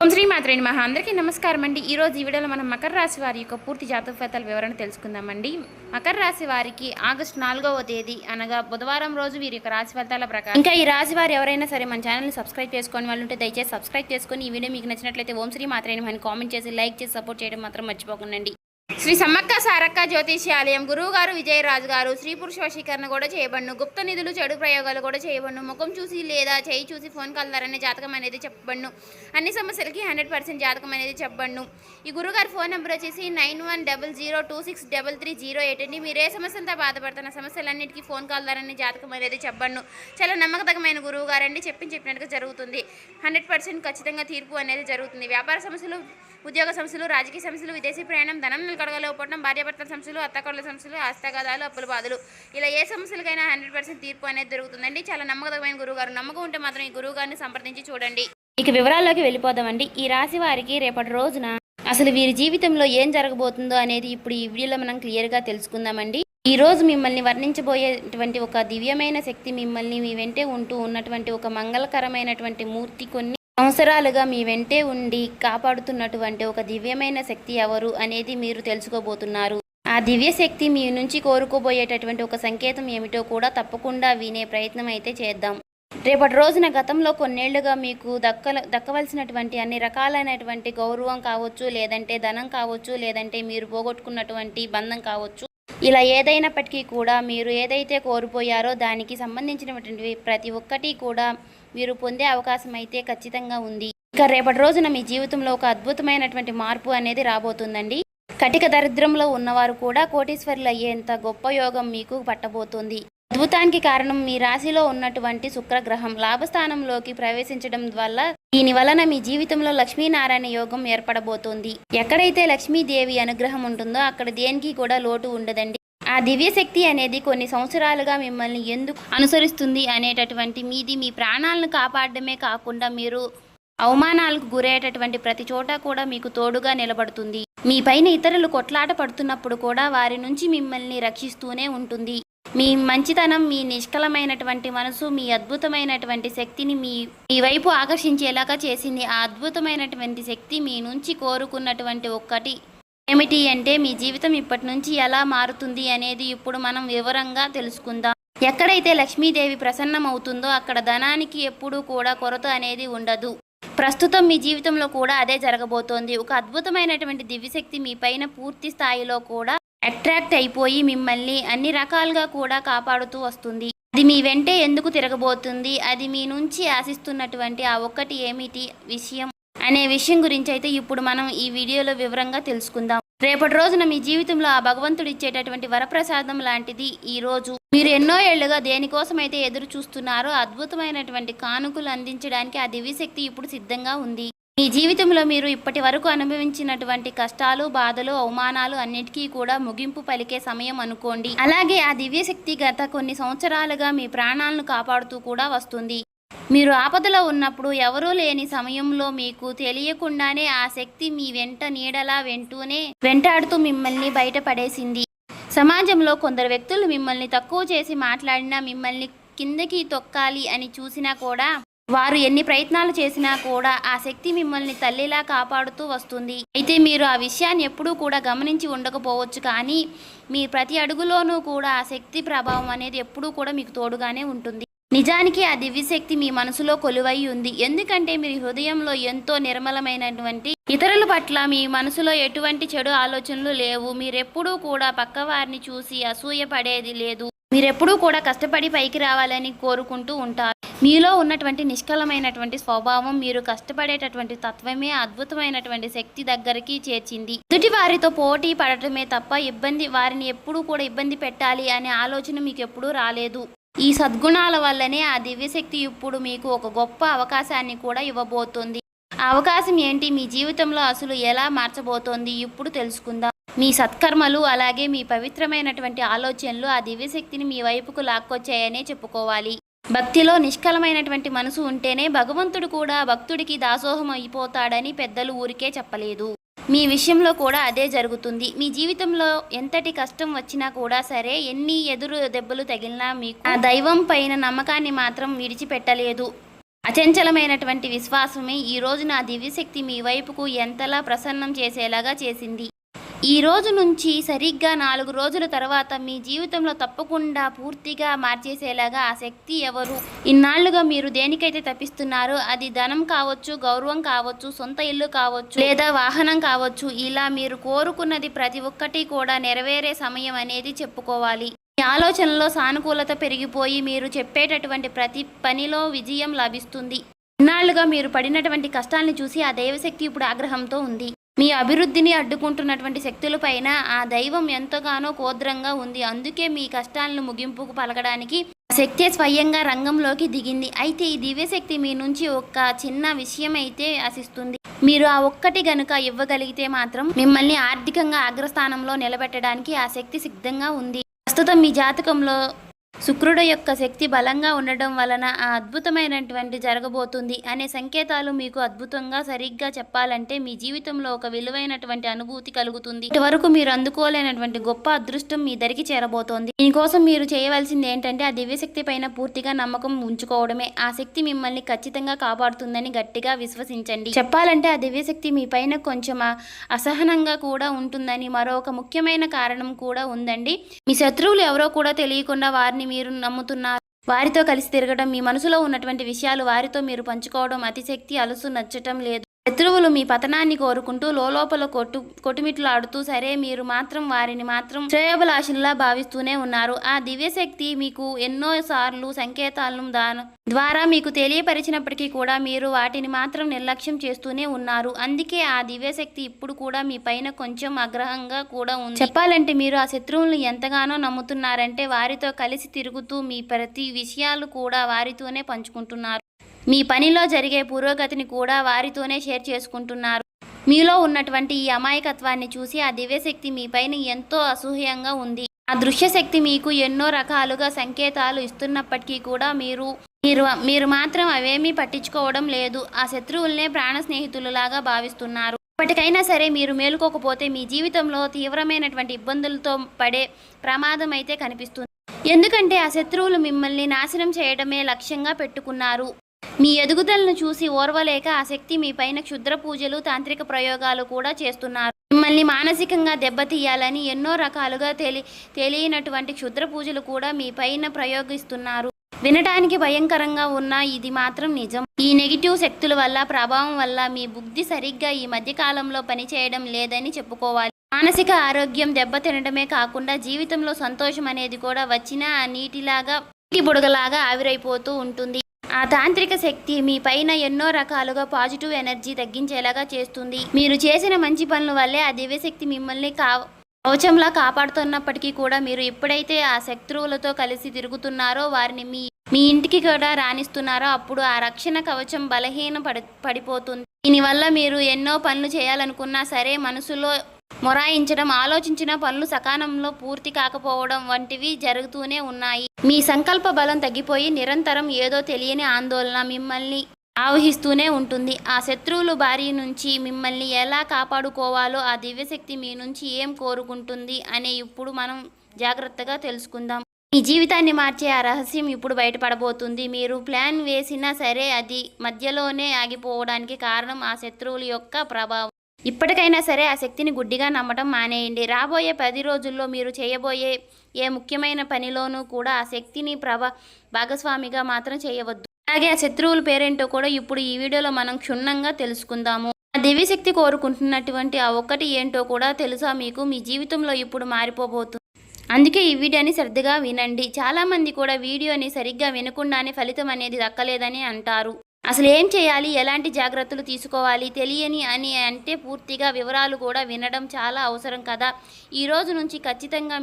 ఓం శ్రీ మాత్రే నమః. అందరికీ నమస్కారం అండి. ఈరోజు ఈ వీడియోలో మనం మకర రాశి వారి యొక్క పూర్తి జాతక ఫలితాల వివరణ తెలుసుకుందామండి. మకర రాశి వారికి ఆగస్టు 4వ తేదీ అనగా బుధవారం రోజు వీరి యొక్క రాశి ఫలితాల ప్రకారం ఇంకా ఈ రాశి వారు ఎవరైనా సరే మన ఛానల్ని సబ్స్క్రైబ్ చేసుకొని వాళ్ళు ఉంటే దయచేసి సబ్స్క్రైబ్ చేసుకొని ఈ వీడియో మీకు నచ్చినట్లయితే ఓం శ్రీ మాత్రే నమః అని కామెంట్ చేసి లైక్ చేసి సపోర్ట్ చేయడం మాత్రం మర్చిపోకండి. శ్రీ సమ్మక్క సారక్క జ్యోతిష్యాలయం గురువు గారు విజయరాజు గారు స్త్రీ పురుష వశీకరణ కూడా చేయబడును. గుప్త నిధులు చెడు ప్రయోగాలు కూడా చేయబడును. ముఖం చూసి లేదా చేయి చూసి ఫోన్ కలదారనే జాతకం అనేది చెప్పబడును. అన్ని సమస్యలకి 100% జాతకం అనేది చెప్పబడును. ఈ గురుగారి ఫోన్ నెంబర్ వచ్చేసి 9100263308 అండి. మీరు ఏ సమస్యలతో బాధపడుతున్న సమస్యలన్నిటికీ ఫోన్ కలదారనే జాతకం అనేది చెప్పబడును. చాలా నమ్మకతమైన గురువు గారండి. చెప్పినట్టుగా జరుగుతుంది. 100% ఖచ్చితంగా తీర్పు అనేది జరుగుతుంది. వ్యాపార సమస్యలు, ఉద్యోగ సమస్యలు, రాజకీయ సమస్యలు, విదేశీ ప్రయాణం, ధనం నిలకడగలేకపోవడం, భార్యాభర్తల సమస్యలు, అత్తకొడల సమస్యలు, హస్తగదాలు, అప్పుల బాధలు, ఇలా ఏ సమస్యలకైనా 100% తీర్పు అనేది జరుగుతుందండి. చాలా నమ్మకమైన గురువుగారు. నమ్మకం ఉంటే మాత్రం ఈ గురువుగారిని సంప్రదించి చూడండి. ఇక వివరాల్లోకి వెళ్ళిపోదామండి. ఈ రాశి వారికి రేపటి రోజున అసలు వీరి జీవితంలో ఏం జరగబోతుందో అనేది ఇప్పుడు ఈ వీడియోలో మనం క్లియర్గా తెలుసుకుందామండి. ఈ రోజు మిమ్మల్ని వర్ణించబోయేటువంటి ఒక దివ్యమైన శక్తి మిమ్మల్ని మీ వెంటే ఉంటూ ఉన్నటువంటి ఒక మంగళకరమైనటువంటి మూర్తి కొన్ని సంవత్సరాలుగా మీ వెంటే ఉండి కాపాడుతున్నటువంటి ఒక దివ్యమైన శక్తి ఎవరు అనేది మీరు తెలుసుకోబోతున్నారు. ఆ దివ్య శక్తి మీ నుంచి కోరుకోబోయేటటువంటి ఒక సంకేతం ఏమిటో కూడా వినే ప్రయత్నం అయితే చేద్దాం. రేపటి రోజున గతంలో కొన్నేళ్లుగా మీకు దక్కవలసినటువంటి అన్ని రకాలైనటువంటి గౌరవం కావచ్చు, లేదంటే ధనం కావచ్చు, లేదంటే మీరు పోగొట్టుకున్నటువంటి బంధం కావచ్చు, ఇలా ఏదైనప్పటికీ కూడా మీరు ఏదైతే కోల్పోయారో దానికి సంబంధించినటువంటి ప్రతి ఒక్కటి కూడా మీరు పొందే అవకాశం అయితే ఖచ్చితంగా ఉంది. ఇక రేపటి రోజున మీ జీవితంలో ఒక అద్భుతమైనటువంటి మార్పు అనేది రాబోతుందండి. కటిక దరిద్రంలో ఉన్నవారు కూడా కోటీశ్వరులు అయ్యేంత గొప్ప యోగం మీకు పట్టబోతుంది. అద్భుతానికి కారణం మీ రాశిలో ఉన్నటువంటి శుక్రగ్రహం లాభస్థానంలోకి ప్రవేశించడం వల్ల దీని వలన మీ జీవితంలో లక్ష్మీనారాయణ యోగం ఏర్పడబోతోంది. ఎక్కడైతే లక్ష్మీదేవి అనుగ్రహం ఉంటుందో అక్కడ దేనికి కూడా లోటు ఉండదండి. ఆ దివ్యశక్తి అనేది కొన్ని సంవత్సరాలుగా మిమ్మల్ని ఎందుకు అనుసరిస్తుంది అనేటటువంటి మీ ప్రాణాలను కాపాడడమే కాకుండా మీరు అవమానాలకు గురయ్యేటటువంటి ప్రతి చోట కూడా మీకు తోడుగా నిలబడుతుంది. మీ పైన ఇతరులు కొట్లాట పడుతున్నప్పుడు కూడా వారి నుంచి మిమ్మల్ని రక్షిస్తూనే ఉంటుంది. మీ మంచితనం, మీ నిష్కలమైనటువంటి మనసు, మీ అద్భుతమైనటువంటి శక్తిని మీ వైపు ఆకర్షించేలాగా చేసింది. ఆ అద్భుతమైనటువంటి శక్తి మీ నుంచి కోరుకున్నటువంటి ఒక్కటి ఏమిటి అంటే మీ జీవితం ఇప్పటి నుంచి ఎలా మారుతుంది అనేది ఇప్పుడు మనం వివరంగా తెలుసుకుందాం. ఎక్కడైతే లక్ష్మీదేవి ప్రసన్నమవుతుందో అక్కడ ధనానికి ఎప్పుడూ కూడా కొరత అనేది ఉండదు. ప్రస్తుతం మీ జీవితంలో కూడా అదే జరగబోతోంది. ఒక అద్భుతమైనటువంటి దివ్యశక్తి మీ పైన పూర్తి స్థాయిలో కూడా అట్రాక్ట్ అయిపోయి మిమ్మల్ని అన్ని రకాలుగా కూడా కాపాడుతూ వస్తుంది. అది మీ వెంటే ఎందుకు తిరగబోతుంది, అది మీ నుంచి ఆశిస్తున్నటువంటి ఆ ఒక్కటి ఏమిటి విషయం అనే విషయం గురించి అయితే ఇప్పుడు మనం ఈ వీడియోలో వివరంగా తెలుసుకుందాం. రేపటి రోజున మీ జీవితంలో ఆ భగవంతుడు ఇచ్చేటటువంటి వరప్రసాదం లాంటిది ఈ రోజు. మీరు ఎన్నో ఏళ్లుగా దేనికోసం అయితే ఎదురు చూస్తున్నారో అద్భుతమైనటువంటి కానుకలు అందించడానికి ఆ దివ్యశక్తి ఇప్పుడు సిద్ధంగా ఉంది. మీ జీవితంలో మీరు ఇప్పటి వరకు అనుభవించినటువంటి కష్టాలు, బాధలు, అవమానాలు అన్నిటికీ కూడా ముగింపు పలికే సమయం అనుకోండి. అలాగే ఆ దివ్యశక్తి గత కొన్ని సంవత్సరాలుగా మీ ప్రాణాలను కాపాడుతూ కూడా వస్తుంది. మీరు ఆపదలో ఉన్నప్పుడు ఎవరూ లేని సమయంలో మీకు తెలియకుండానే ఆ శక్తి మీ వెంట నీడలా వెంటాడుతూ మిమ్మల్ని బయటపడేసింది. సమాజంలో కొందరు వ్యక్తులు మిమ్మల్ని తక్కువ చేసి మాట్లాడినా, మిమ్మల్ని కిందకి తొక్కాలి అని చూసినా కూడా, వారు ఎన్ని ప్రయత్నాలు చేసినా కూడా ఆ శక్తి మిమ్మల్ని తల్లిలా కాపాడుతూ వస్తుంది. అయితే మీరు ఆ విషయాన్ని ఎప్పుడూ కూడా గమనించి ఉండకపోవచ్చు, కానీ మీ ప్రతి అడుగులోనూ కూడా ఆ శక్తి ప్రభావం అనేది ఎప్పుడూ కూడా మీకు తోడుగానే ఉంటుంది. నిజానికి ఆ దివ్యశక్తి మీ మనసులో కొలువై ఉంది. ఎందుకంటే మీ హృదయంలో ఎంతో నిర్మలమైనటువంటి ఇతరుల పట్ల మీ మనసులో ఎటువంటి చెడు ఆలోచనలు లేవు. మీరెప్పుడూ కూడా పక్కవారిని చూసి అసూయ పడేది లేదు. మీరెప్పుడూ కూడా కష్టపడి పైకి రావాలని కోరుకుంటూ ఉంటారు. మీలో ఉన్నటువంటి నిష్కలమైనటువంటి స్వభావం, మీరు కష్టపడేటటువంటి తత్వమే అద్భుతమైనటువంటి శక్తి దగ్గరికి చేర్చింది. ఎదుటి వారితో పోటీ పడటమే తప్ప వారిని ఎప్పుడూ కూడా ఇబ్బంది పెట్టాలి అనే ఆలోచన మీకు ఎప్పుడూ రాలేదు. ఈ సద్గుణాల వల్లనే ఆ దివ్యశక్తి ఇప్పుడు మీకు ఒక గొప్ప అవకాశాన్ని కూడా ఇవ్వబోతోంది. ఆ అవకాశం ఏంటి, మీ జీవితంలో అసలు ఎలా మార్చబోతోంది ఇప్పుడు తెలుసుకుందాం. మీ సత్కర్మలు అలాగే మీ పవిత్రమైనటువంటి ఆలోచనలు ఆ దివ్యశక్తిని మీ వైపుకు లాక్కొచ్చాయనే చెప్పుకోవాలి. భక్తిలో నిష్కలమైనటువంటి మనసు ఉంటేనే భగవంతుడు కూడా భక్తుడికి దాసోహం అయిపోతాడని పెద్దలు ఊరికే చెప్పలేదు. మీ విషయంలో కూడా అదే జరుగుతుంది. మీ జీవితంలో ఎంతటి కష్టం వచ్చినా కూడా సరే, ఎన్ని ఎదురు దెబ్బలు తగిలినా మీకు ఆ దైవం పైన నమ్మకాన్ని మాత్రం విడిచిపెట్టలేదు. అచంచలమైనటువంటి విశ్వాసమే ఈ రోజు నా దివ్యశక్తి మీ వైపుకు ఎంతలా ప్రసన్నం చేసేలాగా చేసింది. ఈ రోజు నుంచి సరిగ్గా 4 రోజుల తర్వాత మీ జీవితంలో తప్పకుండా పూర్తిగా మార్చేసేలాగా ఆ శక్తి ఎవరు? ఇన్నాళ్లుగా మీరు దేనికైతే తప్పిస్తున్నారో అది ధనం కావచ్చు, గౌరవం కావచ్చు, సొంత ఇల్లు కావచ్చు, లేదా వాహనం కావచ్చు, ఇలా మీరు కోరుకున్నది ప్రతి ఒక్కటి కూడా నెరవేరే సమయం అనేది చెప్పుకోవాలి. మీ ఆలోచనలో సానుకూలత పెరిగిపోయి మీరు చెప్పేటటువంటి ప్రతి పనిలో విజయం లభిస్తుంది. ఇన్నాళ్లుగా మీరు పడినటువంటి కష్టాన్ని చూసి ఆ దైవశక్తి ఇప్పుడు ఆగ్రహంతో ఉంది. మీ అభివృద్ధిని అడ్డుకుంటున్నటువంటి శక్తులపైన ఆ దైవం ఎంతగానో కోద్రంగా ఉంది. అందుకే మీ కష్టాలను ముగింపుకు పలకడానికి ఆ శక్తి స్వయంగా రంగంలోకి దిగింది. అయితే ఈ దివ్యశక్తి మీ నుంచి ఒక చిన్న విషయం అయితే ఆశిస్తుంది. మీరు ఆ ఒక్కటి గనుక ఇవ్వగలిగితే మాత్రం మిమ్మల్ని ఆర్థికంగా అగ్రస్థానంలో నిలబెట్టడానికి ఆ శక్తి సిద్ధంగా ఉంది. ప్రస్తుతం మీ జాతకంలో శుక్రుడు యొక్క శక్తి బలంగా ఉండడం వలన ఆ అద్భుతమైనటువంటి జరగబోతుంది అనే సంకేతాలు మీకు అద్భుతంగా సరిగ్గా చెప్పాలంటే మీ జీవితంలో ఒక విలువైనటువంటి అనుభూతి కలుగుతుంది. ఇటువరకు మీరు అందుకోలేనటువంటి గొప్ప అదృష్టం మీ దరికి చేరబోతోంది. దీనికోసం మీరు చేయవలసింది ఏంటంటే ఆ దివ్యశక్తి పైన పూర్తిగా నమ్మకం ఉంచుకోవడమే. ఆ శక్తి మిమ్మల్ని ఖచ్చితంగా కాపాడుతుందని గట్టిగా విశ్వసించండి. చెప్పాలంటే ఆ దివ్యశక్తి మీ పైన కొంచెం అసహనంగా కూడా ఉంటుందని మరొక ముఖ్యమైన కారణం కూడా ఉందండి. మీ శత్రువులు ఎవరో కూడా తెలియకుండా వారిని మీరు నమ్ముతున్నారు. వారితో కలిసి తిరగడం, మీ మనసులో ఉన్నటువంటి విషయాలు వారితో మీరు పంచుకోవడం అతిశక్తి అలుసు నచ్చటం లేదు. శత్రువులు మీ పతనాన్ని కోరుకుంటూ లోపల కొట్టుమిట్లాడుతూ సరే మీరు మాత్రం వారిని మాత్రం శ్రేయోభిలాషుల్లా భావిస్తూనే ఉన్నారు. ఆ దివ్యశక్తి మీకు ఎన్నో సార్లు సంకేతాలను ద్వారా మీకు తెలియపరిచినప్పటికీ కూడా మీరు వాటిని మాత్రం నిర్లక్ష్యం చేస్తూనే ఉన్నారు. అందుకే ఆ దివ్యశక్తి ఇప్పుడు కూడా మీ పైన కొంచెం ఆగ్రహంగా కూడా ఉంది. చెప్పాలంటే మీరు ఆ శత్రువులను ఎంతగానో నమ్ముతున్నారంటే వారితో కలిసి తిరుగుతూ మీ ప్రతి విషయాలు కూడా వారితోనే పంచుకుంటున్నారు. మీ పనిలో జరిగే పురోగతిని కూడా వారితోనే షేర్ చేసుకుంటున్నారు. మీలో ఉన్నటువంటి ఈ అమాయకత్వాన్ని చూసి ఆ దివ్యశక్తి మీ పైన ఎంతో అసూయంగా ఉంది. ఆ దృశ్యశక్తి మీకు ఎన్నో రకాలుగా సంకేతాలు ఇస్తున్నప్పటికీ కూడా మీరు మాత్రం అవేమీ పట్టించుకోవడం లేదు. ఆ శత్రువులనే ప్రాణ స్నేహితులలాగా భావిస్తున్నారు. ఇప్పటికైనా సరే మీరు మేలుకోకపోతే మీ జీవితంలో తీవ్రమైనటువంటి ఇబ్బందులతో పడే ప్రమాదం అయితే కనిపిస్తుంది. ఎందుకంటే ఆ శత్రువులు మిమ్మల్ని నాశనం చేయడమే లక్ష్యంగా పెట్టుకున్నారు. మీ ఎదుగుదలను చూసి ఓర్వలేక ఆ శక్తి మీ పైన క్షుద్ర పూజలు, తాంత్రిక ప్రయోగాలు కూడా చేస్తున్నారు. మిమ్మల్ని మానసికంగా దెబ్బతీయాలని ఎన్నో రకాలుగా తెలియనటువంటి క్షుద్ర పూజలు కూడా మీ పైన ప్రయోగిస్తున్నారు. వినటానికి భయంకరంగా ఉన్న ఇది మాత్రం నిజం. ఈ నెగిటివ్ శక్తుల వల్ల ప్రభావం వల్ల మీ బుద్ధి సరిగ్గా ఈ మధ్యకాలంలో పనిచేయడం లేదని చెప్పుకోవాలి. మానసిక ఆరోగ్యం దెబ్బతినడమే కాకుండా జీవితంలో సంతోషం అనేది కూడా వచ్చిన నీటి బుడగలాగా ఆవిరైపోతూ ఉంటుంది. ఆ తాంత్రిక శక్తి మీ పైన ఎన్నో రకాలుగా పాజిటివ్ ఎనర్జీ తగ్గించేలాగా చేస్తుంది. మీరు చేసిన మంచి పనుల వల్లే ఆ దివ్యశక్తి మిమ్మల్ని కవచంలా కాపాడుతున్నప్పటికీ కూడా మీరు ఎప్పుడైతే ఆ శత్రువులతో కలిసి తిరుగుతున్నారో వారిని మీ ఇంటికి కూడా రాణిస్తున్నారో అప్పుడు ఆ రక్షణ కవచం పడిపోతుంది. దీనివల్ల మీరు ఎన్నో పనులు చేయాలనుకున్నా సరే మనసులో మొరాయించడం, ఆలోచించిన పనులు సకాలంలో పూర్తి కాకపోవడం వంటివి జరుగుతూనే ఉన్నాయి. మీ సంకల్ప బలం తగ్గిపోయి నిరంతరం ఏదో తెలియని ఆందోళన మిమ్మల్ని ఆవహిస్తూనే ఉంటుంది. ఆ శత్రువుల బారి నుంచి మిమ్మల్ని ఎలా కాపాడుకోవాలో ఆ దివ్యశక్తి మీ నుంచి ఏం కోరుకుంటుంది అనే ఇప్పుడు మనం జాగ్రత్తగా తెలుసుకుందాం. మీ జీవితాన్ని మార్చే ఆ రహస్యం ఇప్పుడు బయటపడబోతుంది. మీరు ప్లాన్ వేసినా సరే అది మధ్యలోనే ఆగిపోవడానికి కారణం ఆ శత్రువుల యొక్క ప్రభావం. ఇప్పటికైనా సరే ఆ శక్తిని గుడ్డిగా నమ్మటం మానేయండి. రాబోయే 10 రోజుల్లో మీరు చేయబోయే ఏ ముఖ్యమైన పనిలోనూ కూడా ఆ శక్తిని భాగస్వామిగా మాత్రం చేయవద్దు. అలాగే ఆ శత్రువుల పేరేంటో కూడా ఇప్పుడు ఈ వీడియోలో మనం క్షుణ్ణంగా తెలుసుకుందాము. ఆ దివ్యశక్తి కోరుకుంటున్నటువంటి ఆ ఒక్కటి ఏంటో కూడా తెలుసా మీకు? మీ జీవితంలో ఇప్పుడు మారిపోబోతుంది. అందుకే ఈ వీడియోని శ్రద్ధగా వినండి. చాలామంది కూడా వీడియోని సరిగ్గా వినకుండానే ఫలితం అనేది దక్కలేదని అంటారు. అసలు ఏం చేయాలి, ఎలాంటి జాగ్రత్తలు తీసుకోవాలి తెలియని అని అంటే పూర్తిగా వివరాలు కూడా వినడం చాలా అవసరం కదా. ఈ రోజు నుంచి ఖచ్చితంగా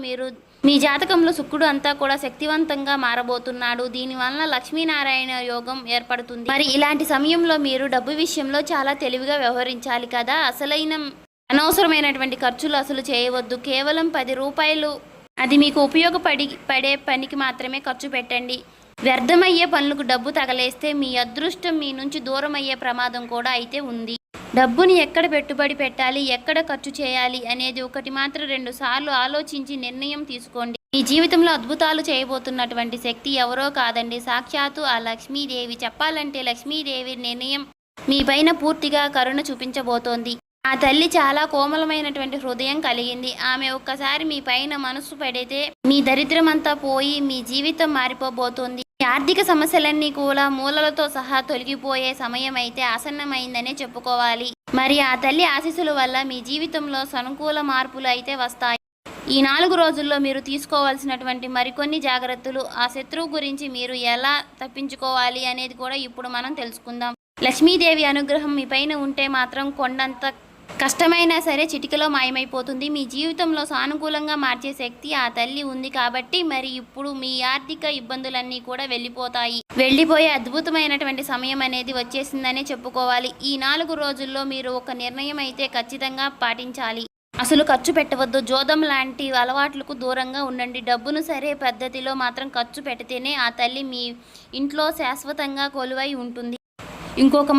మీ జాతకంలో శుక్రుడు అంతా కూడా శక్తివంతంగా మారబోతున్నాడు. దీనివల్ల లక్ష్మీనారాయణ యోగం ఏర్పడుతుంది. మరి ఇలాంటి సమయంలో మీరు డబ్బు విషయంలో చాలా తెలివిగా వ్యవహరించాలి కదా. అనవసరమైనటువంటి ఖర్చులు అసలు చేయవద్దు. కేవలం 10 రూపాయలు అది మీకు ఉపయోగపడే పనికి మాత్రమే ఖర్చు పెట్టండి. వ్యర్థమయ్యే పనులకు డబ్బు తగలేస్తే మీ అదృష్టం మీ నుంచి దూరం అయ్యే ప్రమాదం కూడా అయితే ఉంది. డబ్బుని ఎక్కడ పెట్టుబడి పెట్టాలి, ఎక్కడ ఖర్చు చేయాలి అనేది ఒకటి మాత్రం 2 సార్లు ఆలోచించి నిర్ణయం తీసుకోండి. మీ జీవితంలో అద్భుతాలు చేయబోతున్నటువంటి శక్తి ఎవరో కాదండి, సాక్షాత్తు ఆ లక్ష్మీదేవి. చెప్పాలంటే లక్ష్మీదేవి నిర్ణయం మీ పైన పూర్తిగా కరుణ చూపించబోతోంది. ఆ తల్లి చాలా కోమలమైనటువంటి హృదయం కలిగింది. ఆమె ఒక్కసారి మీ పైన మనసు పెడితే మీ దరిద్రమంతా పోయి మీ జీవితం మారిపోబోతోంది. మీ ఆర్థిక సమస్యలన్నీ కూడా మూలలతో సహా తొలగిపోయే సమయం అయితే ఆసన్నమైందనే చెప్పుకోవాలి. మరి ఆ తల్లి ఆశీస్సుల వల్ల మీ జీవితంలో సానుకూల మార్పులు అయితే వస్తాయి. ఈ 4 రోజుల్లో మీరు తీసుకోవాల్సినటువంటి మరికొన్ని జాగ్రత్తలు, ఆ శత్రువు గురించి మీరు ఎలా తప్పించుకోవాలి అనేది కూడా ఇప్పుడు మనం తెలుసుకుందాం. లక్ష్మీదేవి అనుగ్రహం మీ పైన ఉంటే మాత్రం కొండంత కష్టమైనా సరే చిటికలో మాయమైపోతుంది. మీ జీవితంలో సానుకూలంగా మార్చే శక్తి ఆ తల్లి ఉంది కాబట్టి మరి ఇప్పుడు మీ ఆర్థిక ఇబ్బందులన్నీ కూడా వెళ్ళిపోయే అద్భుతమైనటువంటి సమయం అనేది వచ్చేసిందనే చెప్పుకోవాలి. ఈ 4 రోజుల్లో మీరు ఒక నిర్ణయం అయితే ఖచ్చితంగా పాటించాలి. అసలు ఖర్చు పెట్టవద్దు. జోదం లాంటి అలవాట్లకు దూరంగా ఉండండి. డబ్బును సరే పద్ధతిలో మాత్రం ఖర్చు పెడితేనే ఆ తల్లి మీ ఇంట్లో శాశ్వతంగా కొలువై ఉంటుంది.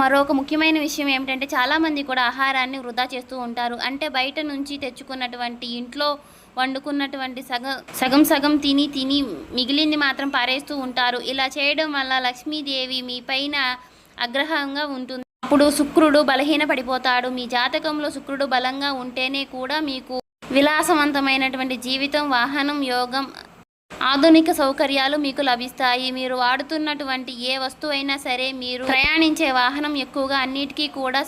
మరొక ముఖ్యమైన విషయం ఏమిటంటే చాలామంది కూడా ఆహారాన్ని వృధా చేస్తూ ఉంటారు. అంటే బయట నుంచి తెచ్చుకున్నటువంటి ఇంట్లో వండుకున్నటువంటి సగం తిని మిగిలింది మాత్రం పారేస్తూ ఉంటారు. ఇలా చేయడం వల్ల లక్ష్మీదేవి మీ పైన ఆగ్రహంగా ఉంటుంది. అప్పుడు శుక్రుడు బలహీన పడిపోతాడు. మీ జాతకంలో శుక్రుడు బలంగా ఉంటేనే కూడా మీకు విలాసవంతమైనటువంటి జీవితం, వాహనం, యోగం, ఆధునిక సౌకర్యాలు మీకు లభిస్తాయి. మీరు వాడుతున్నటువంటి ఏ వస్తువైనా సరే, మీరు ప్రయాణించే వాహనం ఎక్కువగా అన్నిటికీ కూడా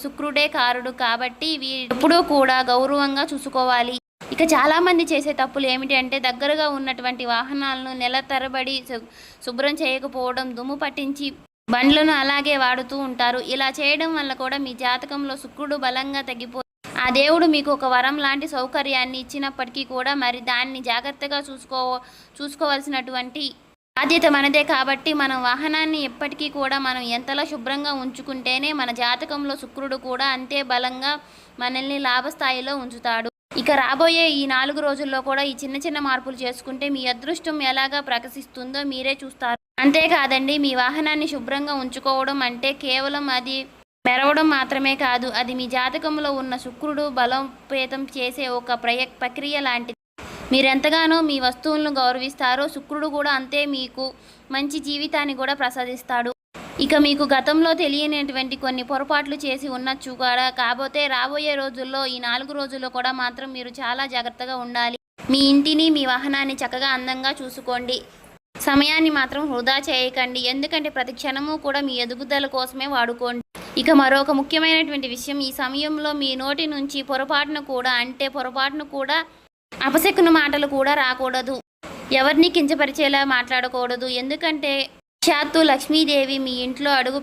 శుక్రుడే కారుడు కాబట్టి ఎప్పుడూ కూడా గౌరవంగా చూసుకోవాలి. ఇక చాలామంది చేసే తప్పులు ఏమిటి అంటే దగ్గరగా ఉన్నటువంటి వాహనాలను నెల తరబడి శుభ్రం చేయకపోవడం, దుమ్ము పట్టించి బండ్లను అలాగే వాడుతూ ఉంటారు. ఇలా చేయడం వల్ల కూడా మీ జాతకంలో శుక్రుడు బలంగా తగ్గిపోయి ఆ దేవుడు మీకు ఒక వరం లాంటి సౌకర్యాన్ని ఇచ్చినప్పటికీ కూడా మరి దాన్ని జాగ్రత్తగా చూసుకోవాల్సినటువంటి బాధ్యత మనదే. కాబట్టి మనం వాహనాన్ని ఎప్పటికీ కూడా మనం ఎంతలా శుభ్రంగా ఉంచుకుంటేనే మన జాతకంలో శుక్రుడు కూడా అంతే బలంగా మనల్ని లాభస్థాయిలో ఉంచుతాడు. ఇక రాబోయే ఈ 4 రోజుల్లో కూడా ఈ చిన్న మార్పులు చేసుకుంటే మీ అదృష్టం ఎలాగా ప్రకాశిస్తుందో మీరే చూస్తారు. అంతేకాదండి, మీ వాహనాన్ని శుభ్రంగా ఉంచుకోవడం అంటే కేవలం అది మెరవడం మాత్రమే కాదు, అది మీ జాతకంలో ఉన్న శుక్రుడు బలోపేతం చేసే ఒక ప్రక్రియ లాంటిది. మీరెంతగానో మీ వస్తువులను గౌరవిస్తారో శుక్రుడు కూడా అంతే మీకు మంచి జీవితాన్ని కూడా ప్రసాదిస్తాడు. ఇక మీకు గతంలో తెలియనటువంటి కొన్ని పొరపాట్లు చేసి ఉండొచ్చు కూడా. కాకపోతే రాబోయే రోజుల్లో ఈ 4 రోజుల్లో కూడా మాత్రం మీరు చాలా జాగ్రత్తగా ఉండాలి. మీ ఇంటిని, మీ వాహనాన్ని చక్కగా అందంగా చూసుకోండి. సమయాన్ని మాత్రం వృధా చేయకండి. ఎందుకంటే ప్రతి క్షణము కూడా మీ ఎదుగుదల కోసమే వాడుకోండి. ఇక మరొక ముఖ్యమైనటువంటి విషయం, ఈ సమయంలో మీ నోటి నుంచి పొరపాటును కూడా అపశకున మాటలు కూడా రాకూడదు. ఎవరిని కించపరిచేలా మాట్లాడకూడదు. ఎందుకంటే సాక్షాత్తు లక్ష్మీదేవి మీ ఇంట్లో అడుగు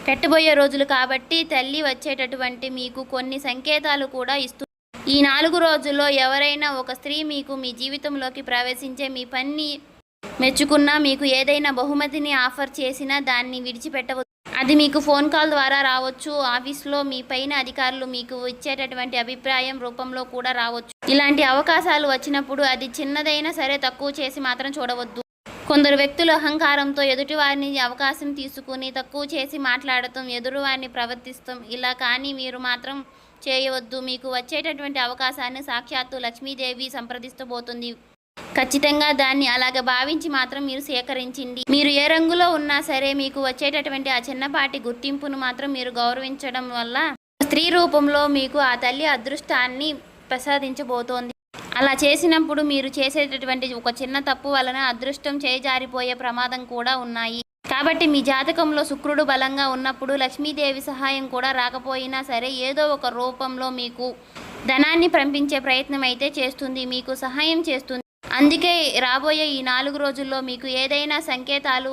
పెట్టబోయే రోజులు కాబట్టి తల్లి వచ్చేటటువంటి మీకు కొన్ని సంకేతాలు కూడా ఇస్తుంది. ఈ 4 రోజుల్లో ఎవరైనా ఒక స్త్రీ మీకు మీ జీవితంలోకి ప్రవేశించే మీ పని మెచ్చుకున్నా, మీకు ఏదైనా బహుమతిని ఆఫర్ చేసినా దాన్ని విడిచిపెట్టవద్దు. అది మీకు ఫోన్ కాల్ ద్వారా రావచ్చు. ఆఫీస్లో మీ పైన అధికారులు మీకు ఇచ్చేటటువంటి అభిప్రాయం రూపంలో కూడా రావచ్చు. ఇలాంటి అవకాశాలు వచ్చినప్పుడు అది చిన్నదైనా సరే తక్కువ చేసి మాత్రం చూడవద్దు. కొందరు వ్యక్తులు అహంకారంతో ఎదుటివారిని అవకాశం తీసుకుని తక్కువ చేసి మాట్లాడటం, ఎదురువారిని ప్రవర్తిస్తాం. ఇలా కానీ మీరు మాత్రం చేయవద్దు. మీకు వచ్చేటటువంటి అవకాశాన్ని సాక్షాత్తు లక్ష్మీదేవి సంప్రదిస్తబోతుంది. ఖచ్చితంగా దాన్ని అలాగ భావించి మాత్రం మీరు సేకరించండి. మీరు ఏ రంగులో ఉన్నా సరే మీకు వచ్చేటటువంటి ఆ చిన్నపాటి గుర్తింపును మాత్రం మీరు గౌరవించడం వల్ల స్త్రీ రూపంలో మీకు ఆ తల్లి అదృష్టాన్ని ప్రసాదించబోతోంది. అలా చేసినప్పుడు మీరు చేసేటటువంటి ఒక చిన్న తప్పు వలన అదృష్టం చేజారిపోయే ప్రమాదం కూడా ఉన్నాయి. కాబట్టి మీ జాతకంలో శుక్రుడు బలంగా ఉన్నప్పుడు లక్ష్మీదేవి సహాయం కూడా రాకపోయినా సరే ఏదో ఒక రూపంలో మీకు ధనాన్ని పంపించే ప్రయత్నం అయితే చేస్తుంది, మీకు సహాయం చేస్తుంది. అందుకే రాబోయే ఈ 4 రోజుల్లో మీకు ఏదైనా సంకేతాలు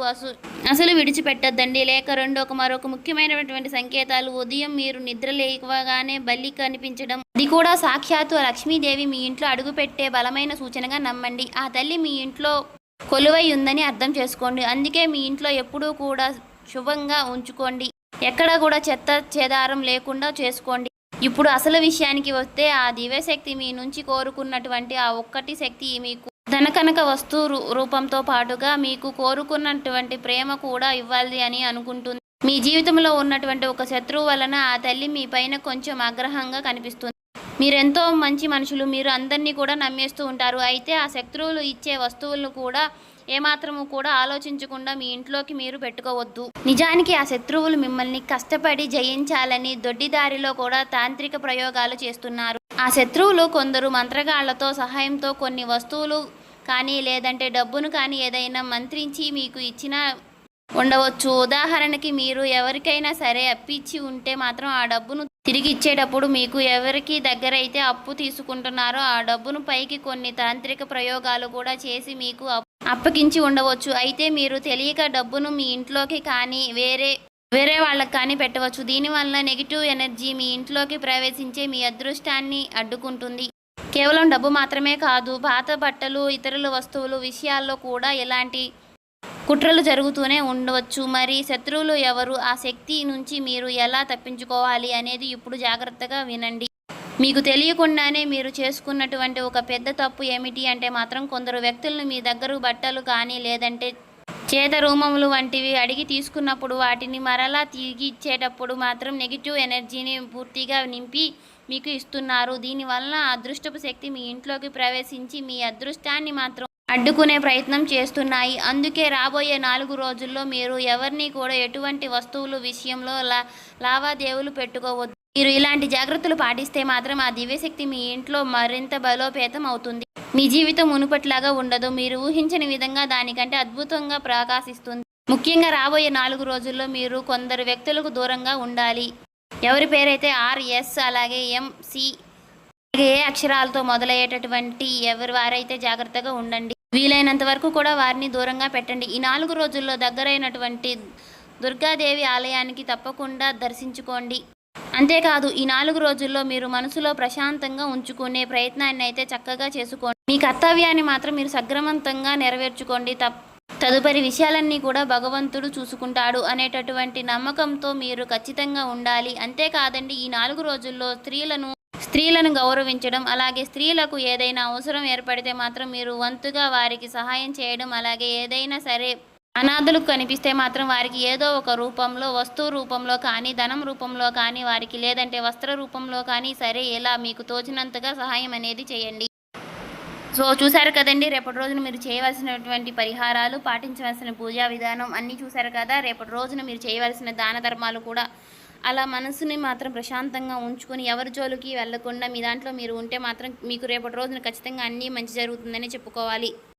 అసలు విడిచిపెట్టద్దండి. లేక మరొక ముఖ్యమైనటువంటి సంకేతాలు, ఉదయం మీరు నిద్ర లేవగానే బల్లి కనిపించడం, అది కూడా సాక్షాత్తు లక్ష్మీదేవి మీ ఇంట్లో అడుగుపెట్టే బలమైన సూచనగా నమ్మండి. ఆ తల్లి మీ ఇంట్లో కొలువై ఉందని అర్థం చేసుకోండి. అందుకే మీ ఇంట్లో ఎప్పుడూ కూడా శుభంగా ఉంచుకోండి. ఎక్కడ కూడా చెత్త చెదారం లేకుండా చేసుకోండి. ఇప్పుడు అసలు విషయానికి వస్తే ఆ దివ్యశక్తి మీ నుంచి కోరుకున్నటువంటి ఆ ఒక్కటి శక్తి మీకు ధనకనక వస్తు రూపంతో పాటుగా మీకు కోరుకున్నటువంటి ప్రేమ కూడా ఇవ్వాలి అని అనుకుంటుంది. మీ జీవితంలో ఉన్నటువంటి ఒక శత్రువు వలన ఆ తల్లి మీ పైన కొంచెం ఆగ్రహంగా కనిపిస్తుంది. మీరెంతో మంచి మనుషులు. మీరు అందరినీ కూడా నమ్మేస్తూ ఉంటారు. అయితే ఆ శత్రువులు ఇచ్చే వస్తువులను కూడా ఏమాత్రము కూడా ఆలోచించకుండా మీ ఇంట్లోకి మీరు పెట్టుకోవద్దు. నిజానికి ఆ శత్రువులు మిమ్మల్ని కష్టపడి జయించాలని దొడ్డిదారిలో కూడా తాంత్రిక ప్రయోగాలు చేస్తున్నారు. ఆ శత్రువులు కొందరు మంత్రగాళ్లతో సహాయంతో కొన్ని వస్తువులు కానీ లేదంటే డబ్బును కానీ ఏదైనా మంత్రించి మీకు ఇచ్చిన ఉండవచ్చు. ఉదాహరణకి మీరు ఎవరికైనా సరే అప్పిచ్చి ఉంటే మాత్రం ఆ డబ్బును తిరిగి ఇచ్చేటప్పుడు మీకు ఎవరికి దగ్గరైతే అప్పు తీసుకుంటున్నారో ఆ డబ్బును పైకి కొన్ని తాంత్రిక ప్రయోగాలు కూడా చేసి మీకు అప్పగించి ఉండవచ్చు. అయితే మీరు తెలియక డబ్బును మీ ఇంట్లోకి కానీ వేరే వాళ్ళకి కానీ పెట్టవచ్చు. దీనివల్ల నెగిటివ్ ఎనర్జీ మీ ఇంట్లోకి ప్రవేశించే మీ అదృష్టాన్ని అడ్డుకుంటుంది. కేవలం డబ్బు మాత్రమే కాదు, పాత బట్టలు, ఇతరుల వస్తువులు విషయాల్లో కూడా ఇలాంటి కుట్రలు జరుగుతూనే ఉండవచ్చు. మరి శత్రువులు ఎవరు, ఆ శక్తి నుంచి మీరు ఎలా తప్పించుకోవాలి అనేది ఇప్పుడు జాగ్రత్తగా వినండి. మీకు తెలియకుండానే మీరు చేసుకున్నటువంటి ఒక పెద్ద తప్పు ఏమిటి అంటే మాత్రం కొందరు వ్యక్తులను మీ దగ్గర బట్టలు కానీ లేదంటే చేత రూమములు వంటివి అడిగి తీసుకున్నప్పుడు వాటిని మరలా తిరిగి ఇచ్చేటప్పుడు మాత్రం నెగిటివ్ ఎనర్జీని పూర్తిగా నింపి మీకు ఇస్తున్నారు. దీనివల్ల అదృష్టపు శక్తి మీ ఇంట్లోకి ప్రవేశించి మీ అదృష్టాన్ని మాత్రం అడ్డుకునే ప్రయత్నం చేస్తున్నాయి. అందుకే రాబోయే 4 రోజుల్లో మీరు ఎవరిని కూడా ఎటువంటి వస్తువులు విషయంలో లావాదేవీలు పెట్టుకోవద్దు. మీరు ఇలాంటి జాగ్రత్తలు పాటిస్తే మాత్రం ఆ దివ్యశక్తి మీ ఇంట్లో మరింత బలోపేతం అవుతుంది. మీ జీవితం మునుపట్లాగా ఉండదు. మీరు ఊహించని విధంగా దానికంటే అద్భుతంగా ప్రకాశిస్తుంది. ముఖ్యంగా రాబోయే 4 రోజుల్లో మీరు కొందరు వ్యక్తులకు దూరంగా ఉండాలి. ఎవరి పేరైతే RS అలాగే MC ఏ అక్షరాలతో మొదలయ్యేటటువంటి ఎవరి వారైతే జాగ్రత్తగా ఉండండి. వీలైనంత వరకు కూడా వారిని దూరంగా పెట్టండి. ఈ 4 రోజుల్లో దగ్గరైనటువంటి దుర్గాదేవి ఆలయానికి తప్పకుండా దర్శించుకోండి. అంతేకాదు ఈ 4 రోజుల్లో మీరు మనసులో ప్రశాంతంగా ఉంచుకునే ప్రయత్నాన్ని అయితే చక్కగా చేసుకోండి. మీ కర్తవ్యాన్ని మాత్రం మీరు సక్రమంతంగా నెరవేర్చుకోండి. తదుపరి విషయాలన్నీ కూడా భగవంతుడు చూసుకుంటాడు అనేటటువంటి నమ్మకంతో మీరు ఖచ్చితంగా ఉండాలి. అంతేకాదండి ఈ 4 రోజుల్లో స్త్రీలను గౌరవించడం, అలాగే స్త్రీలకు ఏదైనా అవసరం ఏర్పడితే మాత్రం మీరు వంతుగా వారికి సహాయం చేయడం, అలాగే ఏదైనా సరే అనాథలకు కనిపిస్తే మాత్రం వారికి ఏదో ఒక రూపంలో, వస్తువు రూపంలో కానీ, ధనం రూపంలో కానీ, వారికి లేదంటే వస్త్ర రూపంలో కానీ సరే ఇలా మీకు తోచినంతగా సహాయం అనేది చేయండి. సో చూశారు కదండి, రేపటి రోజున మీరు చేయవలసినటువంటి పరిహారాలు, పాటించవలసిన పూజా విధానం అన్నీ చూశారు కదా. రేపటి రోజున మీరు చేయవలసిన దాన ధర్మాలు కూడా అలా మనసుని మాత్రం ప్రశాంతంగా ఉంచుకొని ఎవరి జోలికి వెళ్లకుండా మీ దాంట్లో మీరు ఉంటే మాత్రం మీకు రేపటి రోజున ఖచ్చితంగా అన్నీ మంచి జరుగుతుందని చెప్పుకోవాలి.